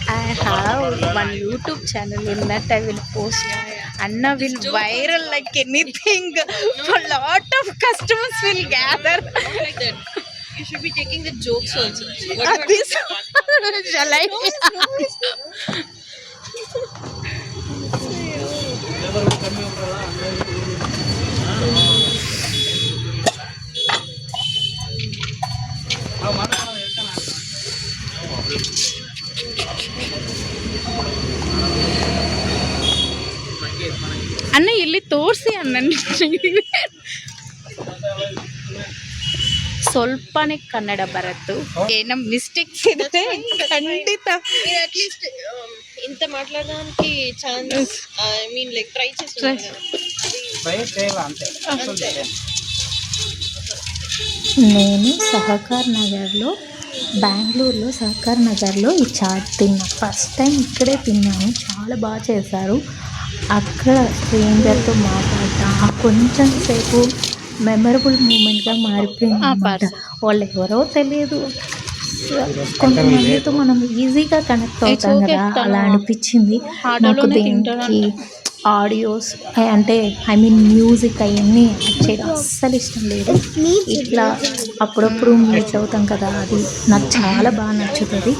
I have one YouTube channel. In that I will post. Anna will viral like anything. A lot of customers will gather. Not like that. You should be taking the jokes also. This shall I? ಅಣ್ಣ ಇಲ್ಲಿ ತೋರಿಸಿ ಅಣ್ಣ ಸ್ವಲ್ಪನೇ ಕನ್ನಡ ಬರತ್ತು ಏನೋ mistakes ಇರುತ್ತೆ ಖಂಡಿತ at least ఇంత మాట్లాడడానికి chance I mean like try చేస్తున్నాను నేను సహకార్ నగర్లో బెంగళూరులో సహకార్ నగర్లో ఈ చాట్ తిన్నా ఫస్ట్ టైం ఇక్కడే తిన్నాను చాలా బాగా చేశారు అక్కడ స్ట్రేంజర్తో మాట్లాడతా కొంచెం సేపు మెమరబుల్ మూమెంట్గా మారిపోయింది అన్నమాట వాళ్ళు ఎవరో తెలియదు కొంతమందితో మనం ఈజీగా కనెక్ట్ అవుతాం కదా అలా అనిపించింది నాకు దీనికి ఆడియోస్ అంటే ఐ మీన్ మ్యూజిక్ అవన్నీ చేయడం అస్సలు ఇష్టం లేదు ఇట్లా అప్పుడప్పుడు మీట్ అవుతాం కదా అది నాకు చాలా బాగా నచ్చుతుంది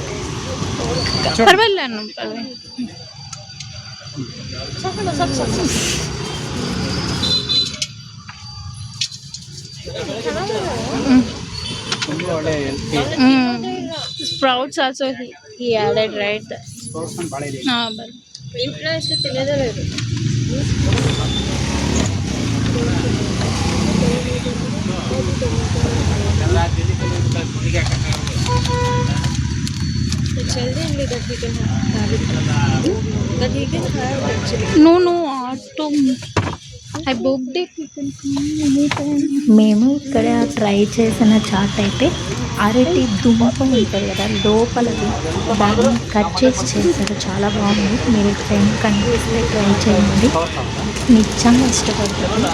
Sprouts also he added, right? ఇంట్లో అసలు తినేదే లేదు It's healthy only that we can have it. That he can have actually. No, auto. I booked it. You can come anytime. మేము ఇక్కడ ట్రై చేసిన చాట్ అయితే అరటి దుంప ఉంటుంది కదా లోపలది దాన్ని కట్ చేసి చేశారు చాలా బాగుంది మీరు టైం కనిపిస్తే ట్రై చేయండి నిజంగా ఇష్టపడుతుంది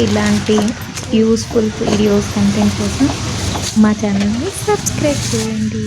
ఇలాంటి యూస్ఫుల్ వీడియోస్ కంటెంట్ కోసం మా ఛానల్ని సబ్స్క్రైబ్ చేయండి